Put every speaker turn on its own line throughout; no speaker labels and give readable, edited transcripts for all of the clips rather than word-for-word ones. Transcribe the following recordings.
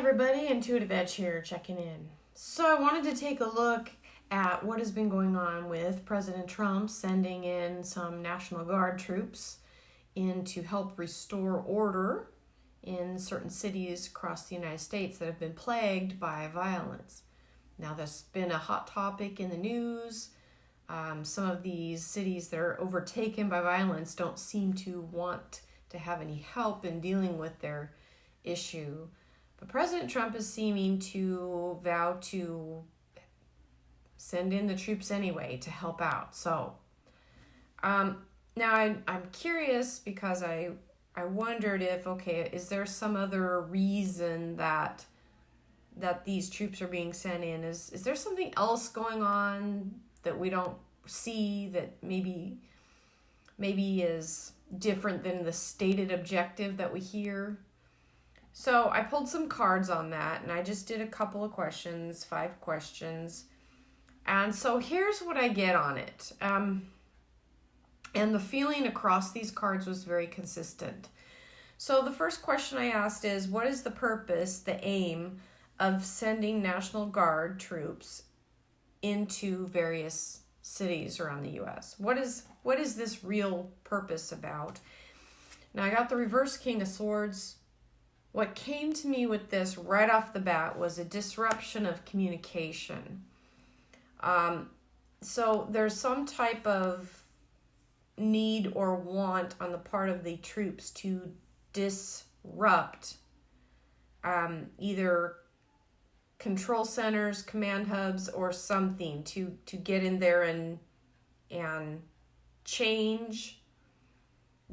everybody, Intuitive Edge here, checking in. So I wanted to take a look at what has been going on with President Trump sending in some National Guard troops in to help restore order in certain cities across the United States that have been plagued by violence. Now, that's been a hot topic in the news. Some of these cities that are overtaken by violence don't seem to want to have any help in dealing with their issue. But President Trump is seeming to vow to send in the troops anyway to help out. So now I'm curious because I wondered if, is there some other reason that these troops are being sent in? Is there something else going on that we don't see that maybe is different than the stated objective that we hear? So I pulled some cards on that, and I just did a couple of questions, 5 questions. And so here's what I get on it. And the feeling across these cards was very consistent. So the first question I asked is, what is the purpose, the aim of sending National Guard troops into various cities around the U.S.? What is this real purpose about? Now, I got the reverse King of Swords. What came to me with this right off the bat was a disruption of communication. So there's some type of need or want on the part of the troops to disrupt either control centers, command hubs, or something to get in there and change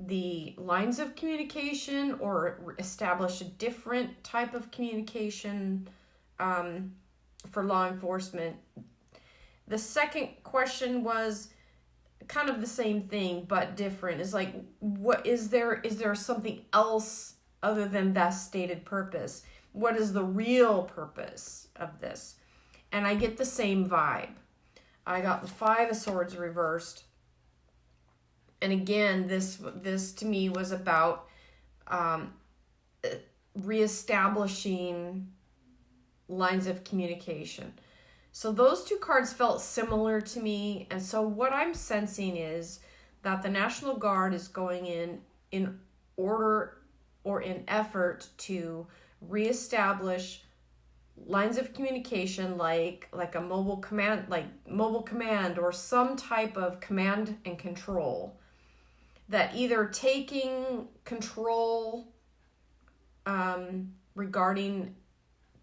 the lines of communication or establish a different type of communication for law enforcement. The second question was kind of the same thing but different. It's like, what is there something else other than that stated purpose? What is the real purpose of this? And I get the same vibe. I got the 5 of Swords reversed. And again, this to me was about reestablishing lines of communication. So those 2 cards felt similar to me. And so what I'm sensing is that the National Guard is going in order or in effort to reestablish lines of communication like a mobile command or some type of command and control that either taking control regarding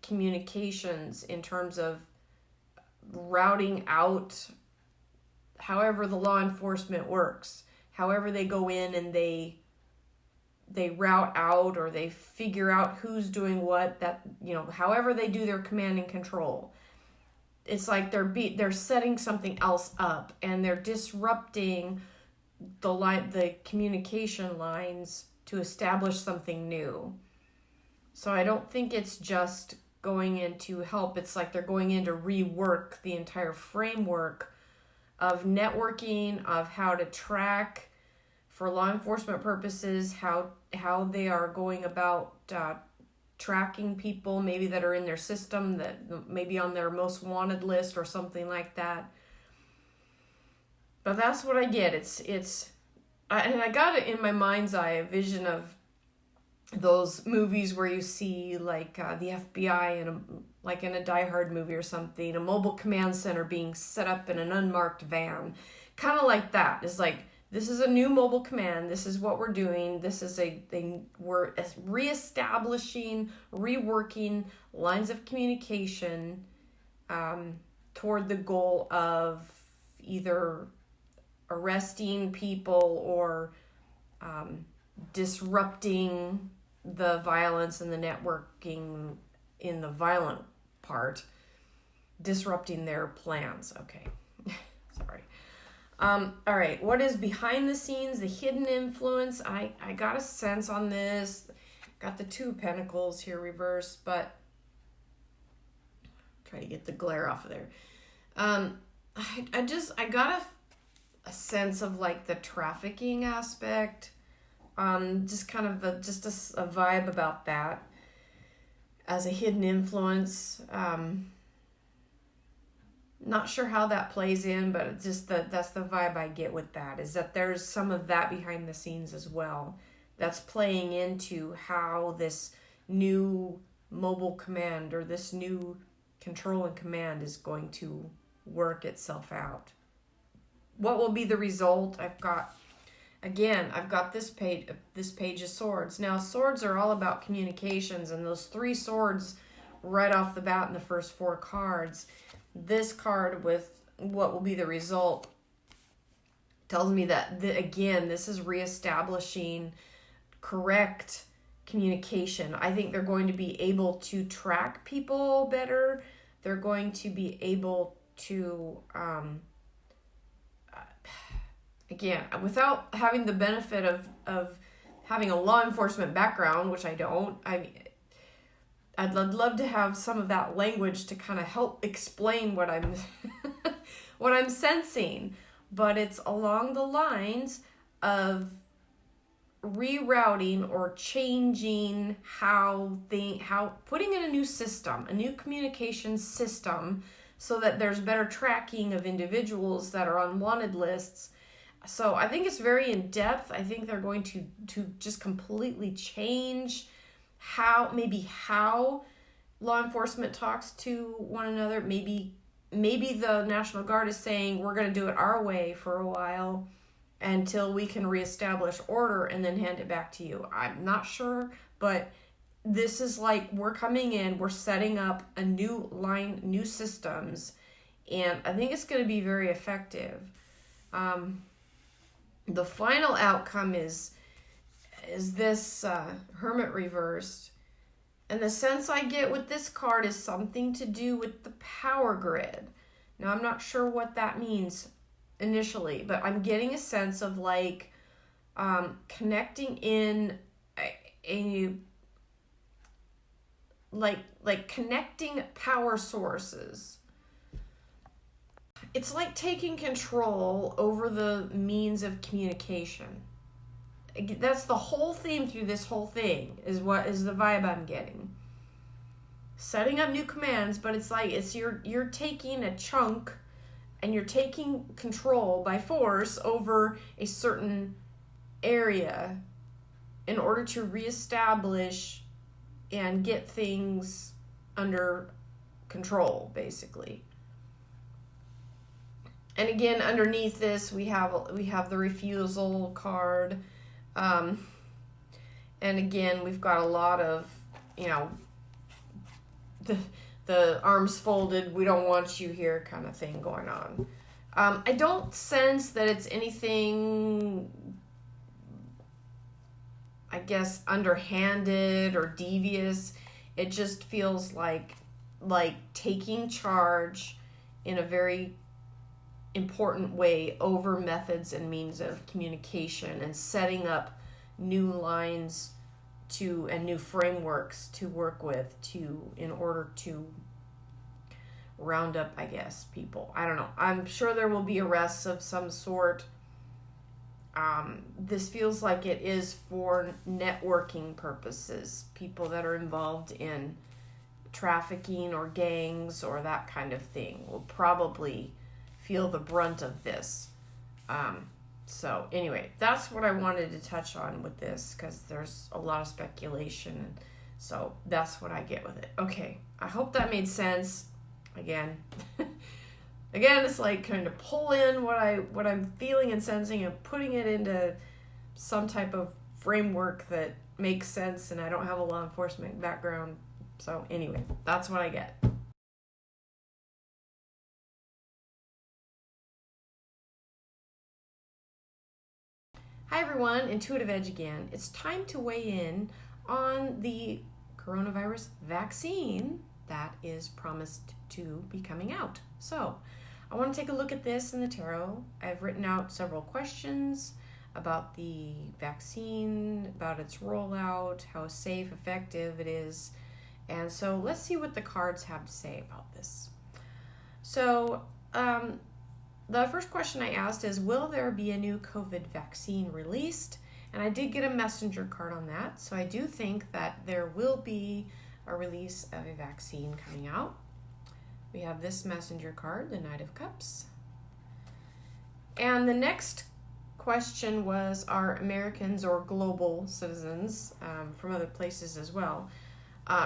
communications in terms of routing out however the law enforcement works, however they go in and they route out or they figure out who's doing what, that, however they do their command and control. It's like they're setting something else up and they're disrupting the communication lines to establish something new. So I don't think it's just going in to help. It's like they're going in to rework the entire framework of networking, of how to track for law enforcement purposes, how they are going about tracking people maybe that are in their system, that maybe on their most wanted list or something like that. But that's what I get. And I got it in my mind's eye, a vision of those movies where you see like the FBI in a Die Hard movie or something, a mobile command center being set up in an unmarked van, kind of like that. It's like, this is a new mobile command. This is what we're doing. This is a thing. We're reestablishing, reworking lines of communication toward the goal of either arresting people or disrupting the violence and the networking in the violent part, disrupting their plans. Okay, sorry. All right, what is behind the scenes, the hidden influence? I got a sense on this. Got the 2 of Pentacles here reversed, but try to get the glare off of there. I got a sense of like the trafficking aspect. Just kind of a vibe about that. as a hidden influence. Not sure how that plays in, but it's just that's the vibe I get with that, is that there's some of that behind the scenes as well that's playing into how this new mobile command or this new control and command is going to work itself out. What will be the result? I've got this page of swords. Now, swords are all about communications, and those 3 swords right off the bat in the first 4 cards. This card with what will be the result tells me that, again, this is reestablishing correct communication. I think they're going to be able to track people better. They're going to be able to, again, without having the benefit of having a law enforcement background, which I don't. I'd love to have some of that language to kind of help explain what I'm what I'm sensing, but it's along the lines of rerouting or changing how putting in a new system, a new communication system, so that there's better tracking of individuals that are on wanted lists. So I think it's very in depth. I think they're going to just completely change how law enforcement talks to one another. Maybe the National Guard is saying, we're going to do it our way for a while until we can reestablish order and then hand it back to you. I'm not sure, but this is like, we're coming in, we're setting up a new line, new systems, and I think it's going to be very effective. The final outcome is this Hermit reversed. And the sense I get with this card is something to do with the power grid. Now, I'm not sure what that means initially, but I'm getting a sense of like connecting in like connecting power sources. It's like taking control over the means of communication. That's the whole theme through this whole thing, is what is the vibe I'm getting. Setting up new commands, but it's like you're taking a chunk and you're taking control by force over a certain area in order to reestablish and get things under control, basically. And again, underneath this, we have the refusal card. And again, we've got a lot of, the arms folded, we don't want you here kind of thing going on. I don't sense that it's anything, I guess, underhanded or devious. It just feels like taking charge in a very important way over methods and means of communication, and setting up new lines and new frameworks to work with in order to round up, I guess, people. I don't know. I'm sure there will be arrests of some sort. This feels like it is for networking purposes. People that are involved in trafficking or gangs or that kind of thing will probably feel the brunt of this. So anyway, that's what I wanted to touch on with this, because there's a lot of speculation. So that's what I get with it. Okay, I hope that made sense. Again, it's like kind of pull in what I'm feeling and sensing and putting it into some type of framework that makes sense, and I don't have a law enforcement background. So anyway, that's what I get. Hi everyone, Intuitive Edge again. It's time to weigh in on the coronavirus vaccine that is promised to be coming out. So, I want to take a look at this in the tarot. I've written out several questions about the vaccine, about its rollout, how safe, effective it is. And so let's see what the cards have to say about this. So, the first question I asked is, will there be a new COVID vaccine released? And I did get a messenger card on that. So I do think that there will be a release of a vaccine coming out. We have this messenger card, the Knight of Cups. And the next question was, are Americans or global citizens from other places as well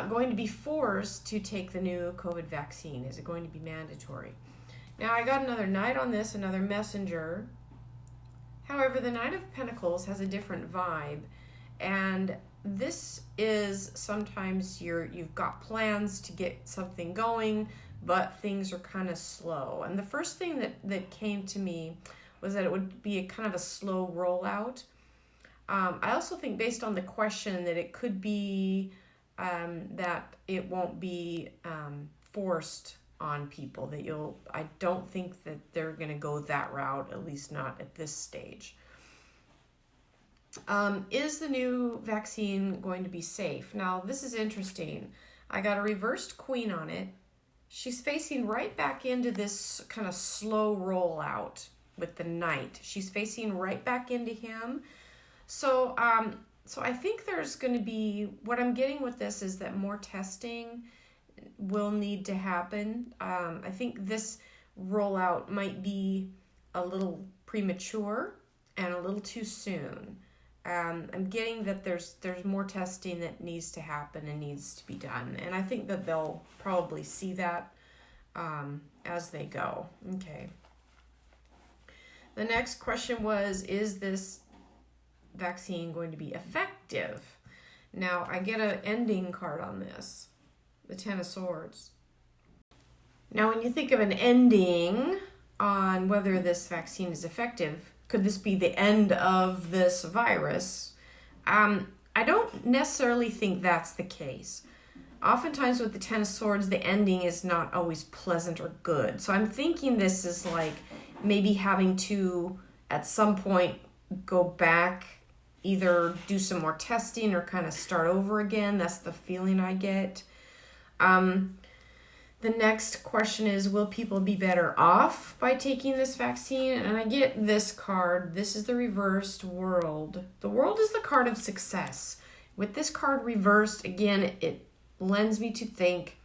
going to be forced to take the new COVID vaccine? Is it going to be mandatory? Now, I got another Knight on this, another messenger. However, the Knight of Pentacles has a different vibe, and this is sometimes you've got plans to get something going, but things are kind of slow. And the first thing that came to me was that it would be a kind of a slow rollout. I also think, based on the question, that it could be that it won't be forced on people, that I don't think that they're going to go that route, at least not at this stage. Is the new vaccine going to be safe? Now, this is interesting. I got a reversed queen on it. She's facing right back into this kind of slow rollout with the Knight. She's facing right back into him. So I think there's going to be, what I'm getting with this is that more testing will need to happen. I think this rollout might be a little premature and a little too soon. I'm getting that there's more testing that needs to happen and needs to be done. And I think that they'll probably see that as they go. Okay. The next question was, is this vaccine going to be effective? Now, I get an ending card on this, the Ten of Swords. Now, when you think of an ending on whether this vaccine is effective, could this be the end of this virus? I don't necessarily think that's the case. Oftentimes with the Ten of Swords, the ending is not always pleasant or good. So I'm thinking this is like maybe having to, at some point, go back, either do some more testing or kind of start over again. That's the feeling I get. The next question is, will people be better off by taking this vaccine? And I get this card. This is the reversed World. The World is the card of success. With this card reversed, again, it lends me to think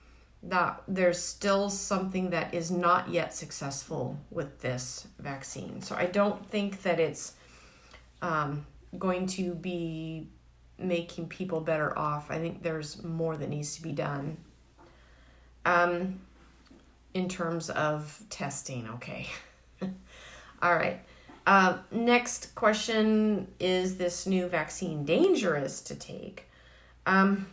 that there's still something that is not yet successful with this vaccine. So I don't think that it's going to be making people better off. I think there's more that needs to be done. In terms of testing, okay. All right. Next question, is this new vaccine dangerous to take? Now,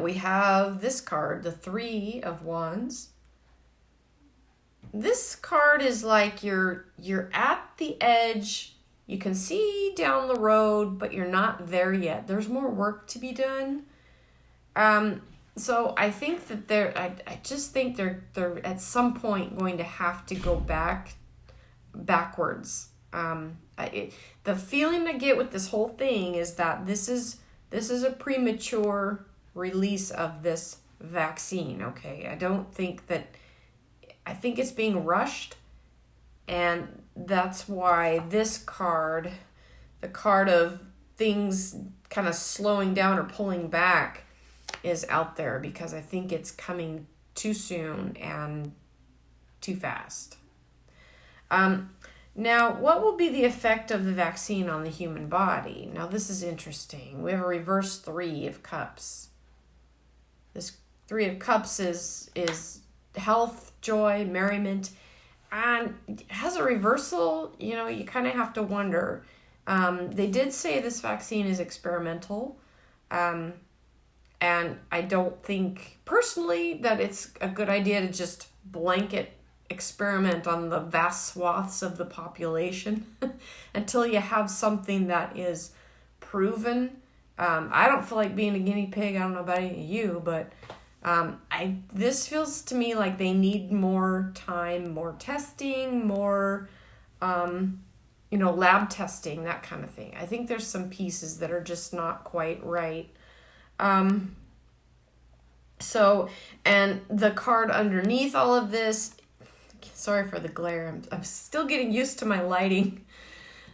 we have this card, the Three of Wands. This card is like you're at the edge. You can see down the road, but you're not there yet. There's more work to be done. So I think that I just think they're at some point going to have to go backwards. The feeling I get with this whole thing is that this is a premature release of this vaccine. Okay, I think it's being rushed, and that's why this card, the card of things kind of slowing down or pulling back, is out there, because I think it's coming too soon and too fast. Now, what will be the effect of the vaccine on the human body? Now, this is interesting. We have a reverse Three of Cups. This Three of Cups is health, joy, merriment, and it has a reversal. You know, you kind of have to wonder. They did say this vaccine is experimental. And I don't think, personally, that it's a good idea to just blanket experiment on the vast swaths of the population until you have something that is proven. I don't feel like being a guinea pig. I don't know about any of you, but this feels to me like they need more time, more testing, more, lab testing, that kind of thing. I think there's some pieces that are just not quite right. And the card underneath all of this, sorry for the glare, I'm still getting used to my lighting.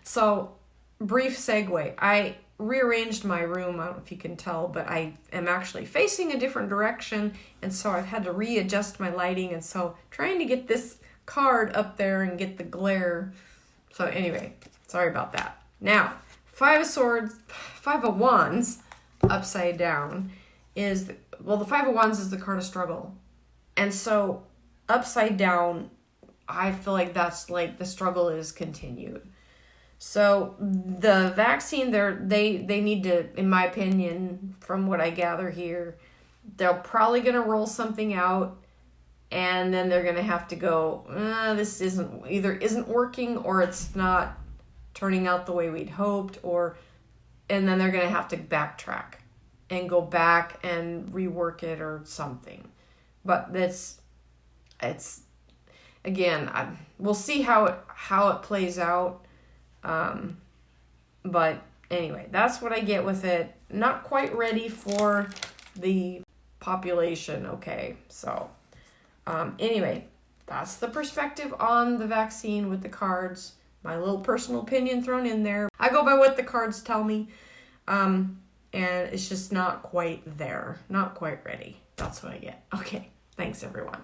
So, brief segue. rearranged my room. I don't know if you can tell, but I am actually facing a different direction, and so I've had to readjust my lighting, and so trying to get this card up there and get the glare. So anyway, sorry about that. Now, Five of Wands upside down is, the Five of Wands is the card of struggle. And so upside down, I feel like that's like the struggle is continued. So the vaccine, they need to, in my opinion, from what I gather here, they're probably going to roll something out, and then they're going to have to go, this isn't working, or it's not turning out the way we'd hoped, and then they're going to have to backtrack and go back and rework it or something. But we'll see how it plays out. But anyway, that's what I get with it. Not quite ready for the population. Okay. So, anyway, that's the perspective on the vaccine with the cards. My little personal opinion thrown in there. I go by what the cards tell me. And it's just not quite there. Not quite ready. That's what I get. Okay. Thanks, everyone.